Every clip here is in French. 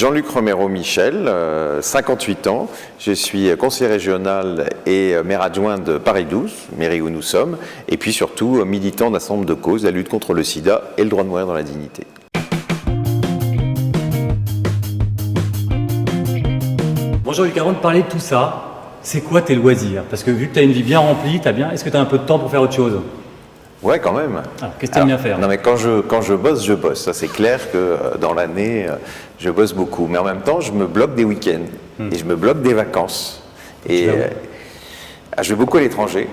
Jean-Luc Romero-Michel, 58 ans. Je suis conseiller régional et maire adjoint de Paris 12, mairie où nous sommes, et puis surtout militant d'un certain nombre de causes, la lutte contre le sida et le droit de mourir dans la dignité. Bon Jean-Luc, avant de parler de tout ça, c'est quoi tes loisirs? Parce que vu que tu as une vie bien remplie, est-ce que tu as un peu de temps pour faire autre chose? Ouais, quand même. Alors, qu'est-ce que tu aimes bien faire? Non, mais quand je bosse, je bosse. Ça, c'est clair que dans l'année, je bosse beaucoup. Mais en même temps, je me bloque des week-ends et je me bloque des vacances. Et je vais beaucoup à l'étranger,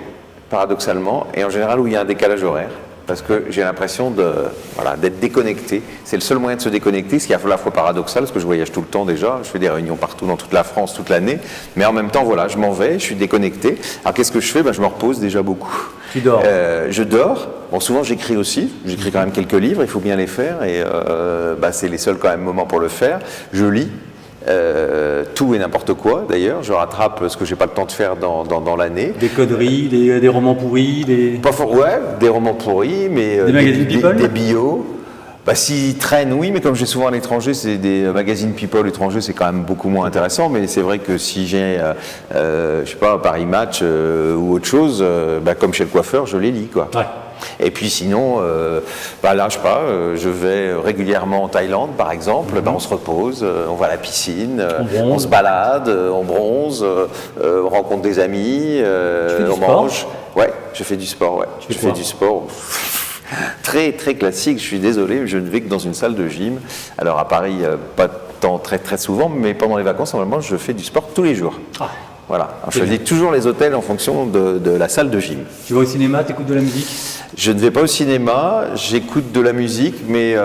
paradoxalement, et en général où il y a un décalage horaire. Parce que j'ai l'impression d'être déconnecté. C'est le seul moyen de se déconnecter, ce qui est à la fois paradoxal, parce que je voyage tout le temps déjà, je fais des réunions partout dans toute la France, toute l'année, mais en même temps, voilà, je m'en vais, je suis déconnecté. Alors qu'est-ce que je fais? Je me repose déjà beaucoup. Tu dors? Je dors. Bon, souvent j'écris aussi, j'écris quand même quelques livres, il faut bien les faire, et c'est les seuls quand même moments pour le faire. Je lis. Tout et n'importe quoi d'ailleurs, je rattrape ce que j'ai pas le temps de faire dans l'année. Des conneries, des romans pourris, des romans pourris, mais des magazines People, des bios. S'ils traînent, oui, mais comme j'ai souvent à l'étranger, c'est des magazines People étrangers, c'est quand même beaucoup moins intéressant. Mais c'est vrai que si j'ai, je sais pas, Paris Match ou autre chose, comme chez le coiffeur, je les lis, quoi. Ouais. Et puis sinon, là, je sais pas, je vais régulièrement en Thaïlande, par exemple. On se repose, on va à la piscine, on se balade, on bronze, on rencontre des amis, on mange. Ouais, je fais du sport. Ouais, je fais du sport. Très très classique. Je suis désolé, je ne vais que dans une salle de gym. Alors à Paris, pas tant très très souvent, mais pendant les vacances, normalement, je fais du sport tous les jours. Ah. Voilà. Alors, je choisis toujours les hôtels en fonction de la salle de gym. Tu vas au cinéma, tu écoutes de la musique? Je ne vais pas au cinéma, j'écoute de la musique, mais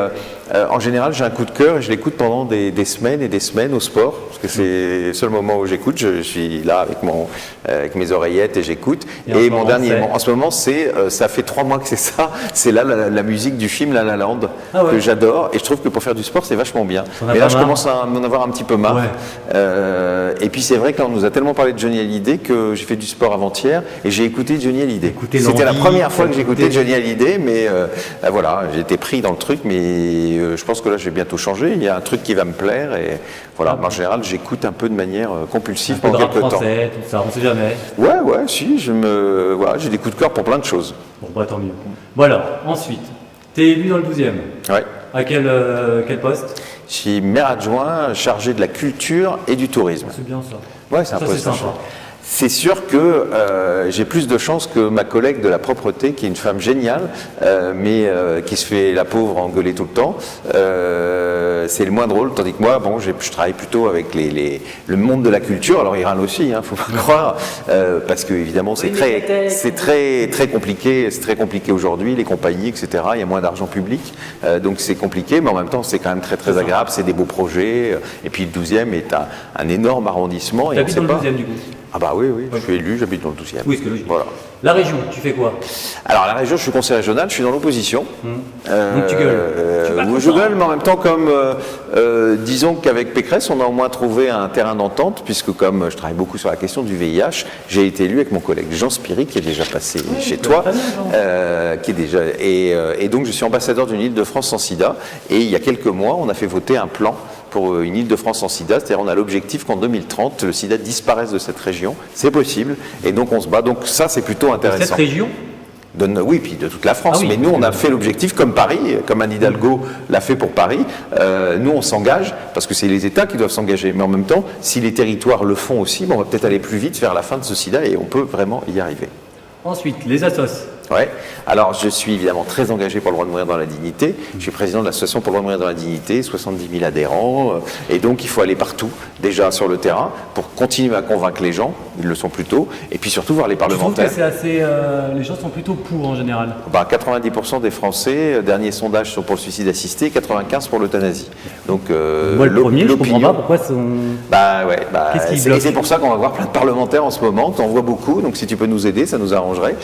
en général, j'ai un coup de cœur et je l'écoute pendant des semaines et des semaines au sport, parce que c'est le seul moment où j'écoute. Je suis là avec mes oreillettes et j'écoute. Et mon dernier, en ce moment, ça fait 3 mois que c'est ça. C'est là la musique du film La La Land que j'adore, et je trouve que pour faire du sport, c'est vachement bien. Mais là, je commence à m'en avoir un petit peu marre. Ouais. Et puis c'est vrai qu'on nous a tellement parlé de Johnny Hallyday que j'ai fait du sport avant-hier et j'ai écouté Johnny Hallyday. C'était la première fois que j'écoutais Johnny Hallyday, mais voilà, j'ai été pris dans le truc, mais je pense que là, je vais bientôt changer. Il y a un truc qui va me plaire et voilà. En général, j'écoute un peu de manière compulsive pendant quelques temps. Français, tout ça, on sait jamais. Ouais, si, j'ai des coups de cœur pour plein de choses. Bon, tant mieux. Voilà. Ensuite, tu es élu dans le 12e. Ouais. À quel poste? Je suis maire adjoint chargé de la culture et du tourisme. C'est bien ça. Ouais, c'est un poste sympa. C'est sûr que j'ai plus de chance que ma collègue de la propreté, qui est une femme géniale, mais qui se fait la pauvre engueuler tout le temps. C'est le moins drôle, tandis que moi, je travaille plutôt avec le monde de la culture. Alors il râle aussi, faut pas croire, parce que évidemment c'est très compliqué. C'est très compliqué aujourd'hui, les compagnies, etc. Il y a moins d'argent public, donc c'est compliqué, mais en même temps c'est quand même très agréable. C'est des beaux projets. Et puis le 12e est un énorme arrondissement. Tu habites dans le 12e du coup? Ah bah oui, je suis élu, j'habite dans le 12e. Oui, c'est logique. Voilà. La région, tu fais quoi? Alors la région, je suis conseiller régional, je suis dans l'opposition. Donc tu gueules. Je gueule, mais en même temps, comme disons qu'avec Pécresse, on a au moins trouvé un terrain d'entente, puisque comme je travaille beaucoup sur la question du VIH, j'ai été élu avec mon collègue Jean Spiry, qui est déjà passé chez toi, et donc je suis ambassadeur d'une Île-de-France sans sida. Et il y a quelques mois, on a fait voter un plan pour une Île-de-France sans sida, c'est-à-dire on a l'objectif qu'en 2030, le sida disparaisse de cette région. C'est possible, et donc on se bat. Donc ça, c'est plutôt intéressant. De cette région? Oui, puis de toute la France. Mais nous, on a fait l'objectif comme Paris, comme Anne Hidalgo l'a fait pour Paris. Nous, on s'engage, parce que c'est les États qui doivent s'engager. Mais en même temps, si les territoires le font aussi, on va peut-être aller plus vite vers la fin de ce sida, et on peut vraiment y arriver. Ensuite, les assos. Ouais. Alors, je suis évidemment très engagé pour le droit de mourir dans la dignité. Je suis président de l'association pour le droit de mourir dans la dignité, 70 000 adhérents. Et donc, il faut aller partout, déjà sur le terrain, pour continuer à convaincre les gens. Ils le sont plutôt. Et puis surtout voir les parlementaires. Je trouve que c'est les gens sont plutôt pour en général. 90% des Français, derniers sondages sont pour le suicide assisté, 95% pour l'euthanasie. Donc, moi, le premier, je comprends pas pourquoi qu'est-ce qui bloque? Et c'est pour ça qu'on va voir plein de parlementaires en ce moment. T'en vois beaucoup. Donc, si tu peux nous aider, ça nous arrangerait.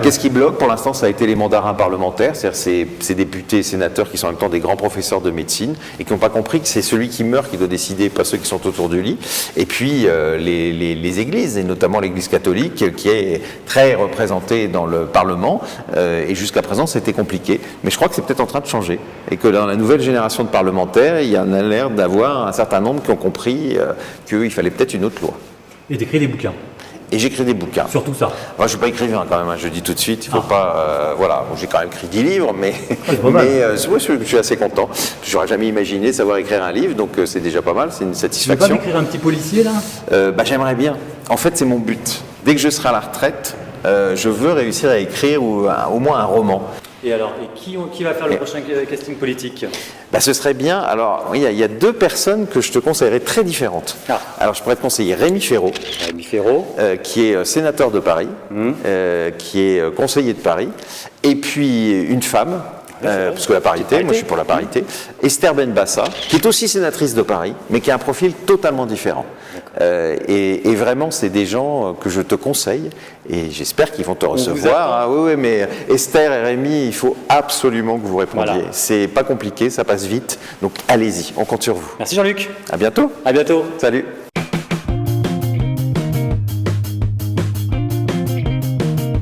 Qu'est-ce qui bloque? bloquent, pour l'instant, ça a été les mandarins parlementaires, c'est-à-dire ces députés et sénateurs qui sont en même temps des grands professeurs de médecine et qui n'ont pas compris que c'est celui qui meurt qui doit décider, pas ceux qui sont autour du lit. Et puis les églises, et notamment l'église catholique, qui est très représentée dans le Parlement, et jusqu'à présent, c'était compliqué. Mais je crois que c'est peut-être en train de changer, et que dans la nouvelle génération de parlementaires, il y en a l'air d'avoir un certain nombre qui ont compris qu'il fallait peut-être une autre loi. Et t'écris des bouquins. Et j'écris des bouquins. Sur tout ça. Moi, je ne suis pas écrivain quand même, hein, je le dis tout de suite. Il faut pas. Voilà, bon, j'ai quand même écrit 10 livres, mais, je suis assez content. Je n'aurais jamais imaginé savoir écrire un livre, donc c'est déjà pas mal, c'est une Tu veux satisfaction. pas m'écrire un petit policier là? J'aimerais bien. En fait, c'est mon but. Dès que je serai à la retraite, je veux réussir à écrire au moins un roman. Et alors, qui va faire le prochain casting politique? Ce serait bien. Alors, oui, il y a 2 personnes que je te conseillerais très différentes. Ah. Alors, je pourrais te conseiller Rémi Féraud, qui est sénateur de Paris, qui est conseiller de Paris, et puis une femme. Parce que la parité, moi je suis pour la parité, Esther Benbassa, qui est aussi sénatrice de Paris, mais qui a un profil totalement différent. Et vraiment, c'est des gens que je te conseille, et j'espère qu'ils vont te recevoir. Ah, oui, mais Esther et Rémi, il faut absolument que vous répondiez. Voilà. C'est pas compliqué, ça passe vite, donc allez-y, on compte sur vous. Merci Jean-Luc. À bientôt. À bientôt. Salut.